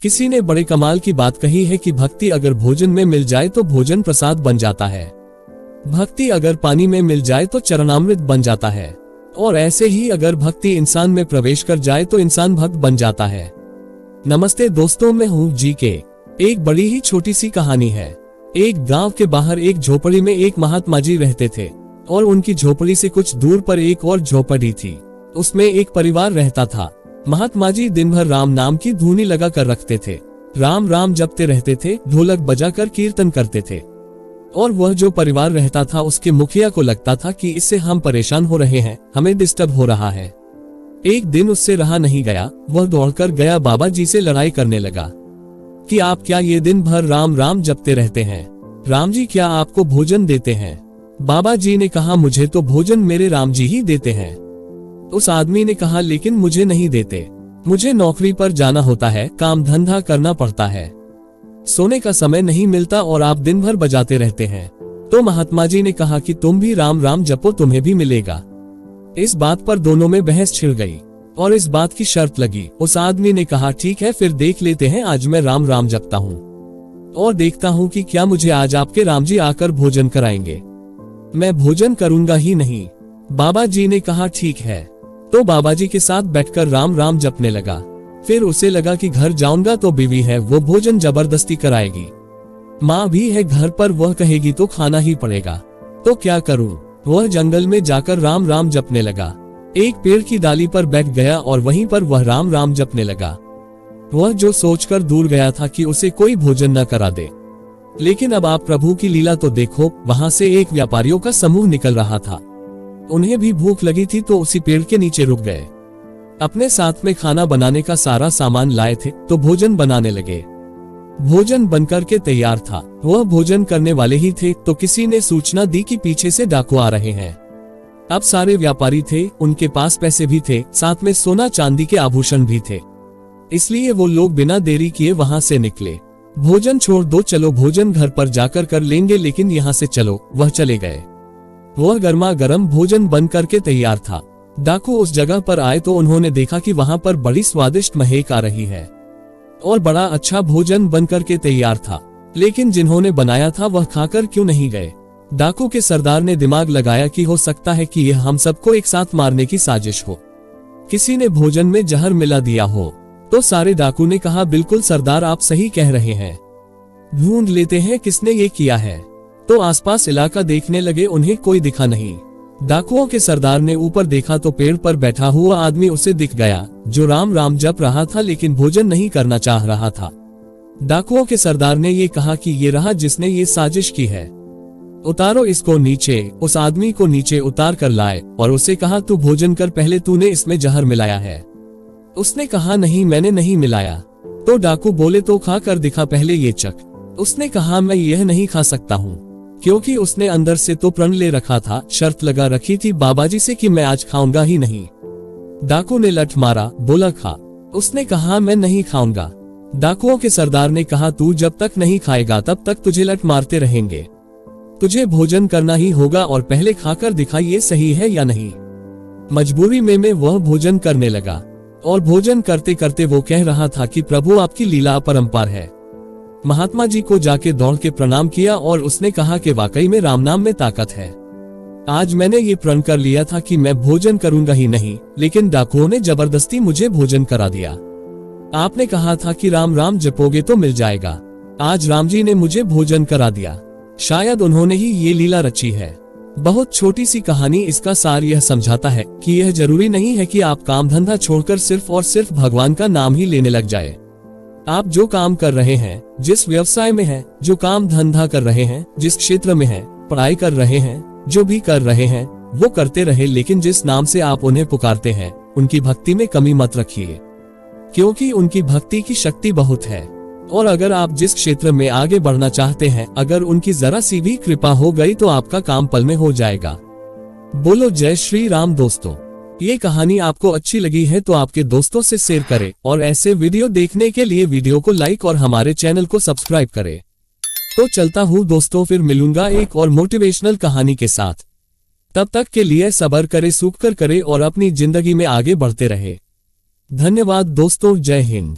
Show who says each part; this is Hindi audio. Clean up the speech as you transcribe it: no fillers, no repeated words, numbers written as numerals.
Speaker 1: किसी ने बड़े कमाल की बात कही है कि भक्ति अगर भोजन में मिल जाए तो भोजन प्रसाद बन जाता है, भक्ति अगर पानी में मिल जाए तो चरणामृत बन जाता है, और ऐसे ही अगर भक्ति इंसान में प्रवेश कर जाए तो इंसान भक्त बन जाता है। नमस्ते दोस्तों, मैं हूँ जीके। एक बड़ी ही छोटी सी कहानी है। एक गांव के बाहर एक झोपड़ी में एक महात्मा जी रहते थे और उनकी झोपड़ी से कुछ दूर पर एक और झोपड़ी थी। उसमें एक परिवार रहता था। महात्मा जी दिन भर राम नाम की धुनी लगा कर रखते थे, राम राम जपते रहते थे, ढोलक बजाकर कीर्तन करते थे। और वह जो परिवार रहता था उसके मुखिया को लगता था कि इससे हम परेशान हो रहे हैं, हमें डिस्टर्ब हो रहा है। एक दिन उससे रहा नहीं गया, वह दौड़कर गया बाबा जी से लड़ाई करने लगा कि आप क्या ये दिन भर राम राम जपते रहते हैं? राम जी क्या आपको भोजन देते हैं? बाबा जी ने कहा, मुझे तो भोजन मेरे राम जी ही देते हैं। उस आदमी ने कहा, लेकिन मुझे नहीं देते, मुझे नौकरी पर जाना होता है, काम धंधा करना पड़ता है, सोने का समय नहीं मिलता और आप दिन भर बजाते रहते हैं। तो महात्मा जी ने कहा कि तुम भी राम राम जपो, तुम्हें भी मिलेगा। इस बात पर दोनों में बहस छिड़ गई और इस बात की शर्त लगी। उस आदमी ने कहा, ठीक है फिर देख लेते हैं, आज मैं राम राम जपता हूँ और देखता हूँ कि क्या मुझे आज आपके राम जी आकर भोजन कराएंगे। मैं भोजन करूंगा ही नहीं। बाबा जी ने कहा, ठीक है। तो बाबा जी के साथ बैठकर राम राम जपने लगा। फिर उसे लगा कि घर जाऊंगा तो बीवी है, वो भोजन जबरदस्ती कराएगी, माँ भी है घर पर, वह कहेगी तो खाना ही पड़ेगा, तो क्या करूं? वह जंगल में जाकर राम राम जपने लगा। एक पेड़ की डाली पर बैठ गया और वहीं पर वह राम राम जपने लगा। वह जो सोचकर दूर गया था कि उसे कोई भोजन न करा दे। लेकिन अब आप प्रभु की लीला तो देखो, वहां से एक व्यापारियों का समूह निकल रहा था। उन्हें भी भूख लगी थी तो उसी पेड़ के नीचे रुक गए। अपने साथ में खाना बनाने का सारा सामान लाए थे तो भोजन बनाने लगे। भोजन बनकर के तैयार था। वह भोजन करने वाले ही थे तो किसी ने सूचना दी कि पीछे से डाकू आ रहे हैं। अब सारे व्यापारी थे, उनके पास पैसे भी थे, साथ में सोना चांदी के आभूषण भी थे। इसलिए वो लोग बिना देरी किए वहां से निकले। भोजन छोड़ दो, चलो भोजन घर पर जाकर कर लेंगे, लेकिन यहाँ से चलो। वह चले गए। वह गर्मा गर्म भोजन बन करके तैयार था। डाकू उस जगह पर आए तो उन्होंने देखा कि वहां पर बड़ी स्वादिष्ट महक आ रही है और बड़ा अच्छा भोजन बनकर के तैयार था। लेकिन जिन्होंने बनाया था वह खाकर क्यों नहीं गए? डाकू के सरदार ने दिमाग लगाया कि हो सकता है कि यह हम सबको एक साथ मारने की साजिश हो, किसी ने भोजन में जहर मिला दिया हो। तो सारे डाकू ने कहा, बिल्कुल सरदार, आप सही कह रहे हैं, ढूंढ लेते हैं किसने ये किया है। तो आसपास इलाका देखने लगे, उन्हें कोई दिखा नहीं। डाकुओं के सरदार ने ऊपर देखा तो पेड़ पर बैठा हुआ आदमी उसे दिख गया, जो राम राम जप रहा था लेकिन भोजन नहीं करना चाह रहा था। डाकुओं के सरदार ने ये कहा कि ये रहा जिसने ये साजिश की है, उतारो इसको नीचे। उस आदमी को नीचे उतार कर लाए और उसे कहा, तू भोजन कर, पहले तूने इसमें जहर मिलाया है। उसने कहा, नहीं मैंने नहीं मिलाया। तो डाकू बोले, तो खा कर दिखा पहले ये चख। उसने कहा, मैं यह नहीं खा सकता हूँ, क्योंकि उसने अंदर से तो प्रण ले रखा था, शर्त लगा रखी थी बाबाजी से कि मैं आज खाऊंगा ही नहीं। डाकू ने लठ मारा, बोला खा। उसने कहा, मैं नहीं खाऊंगा। डाकुओं के सरदार ने कहा, तू जब तक नहीं खाएगा तब तक तुझे लठ मारते रहेंगे, तुझे भोजन करना ही होगा और पहले खाकर दिखा ये सही है या नहीं। मजबूरी में वह भोजन करने लगा और भोजन करते करते वो कह रहा था कि प्रभु आपकी लीला अपरंपार है। महात्मा जी को जाके दौड़ के प्रणाम किया और उसने कहा कि वाकई में राम नाम में ताकत है। आज मैंने ये प्रण कर लिया था कि मैं भोजन करूंगा ही नहीं, लेकिन डाकुओं ने जबरदस्ती मुझे भोजन करा दिया। आपने कहा था कि राम राम जपोगे तो मिल जाएगा, आज राम जी ने मुझे भोजन करा दिया। शायद उन्होंने ही ये लीला रची है। बहुत छोटी सी कहानी, इसका सार यह समझाता है कि यह जरूरी नहीं है कि आप काम धंधा छोड़कर सिर्फ और सिर्फ भगवान का नाम ही लेने लग जाए। आप जो काम कर रहे हैं, जिस व्यवसाय में हैं, जो काम धंधा कर रहे हैं, जिस क्षेत्र में हैं, पढ़ाई कर रहे हैं, जो भी कर रहे हैं वो करते रहे, लेकिन जिस नाम से आप उन्हें पुकारते हैं उनकी भक्ति में कमी मत रखिए, क्योंकि उनकी भक्ति की शक्ति बहुत है। और अगर आप जिस क्षेत्र में आगे बढ़ना चाहते हैं, अगर उनकी जरा सी भी कृपा हो गई तो आपका काम पल में हो जाएगा। बोलो जय श्री राम। दोस्तों, ये कहानी आपको अच्छी लगी है तो आपके दोस्तों से शेयर करें और ऐसे वीडियो देखने के लिए वीडियो को लाइक और हमारे चैनल को सब्सक्राइब करें। तो चलता हूँ दोस्तों, फिर मिलूंगा एक और मोटिवेशनल कहानी के साथ। तब तक के लिए सब्र करे, सूख कर करे और अपनी जिंदगी में आगे बढ़ते रहे। धन्यवाद दोस्तों, जय हिंद।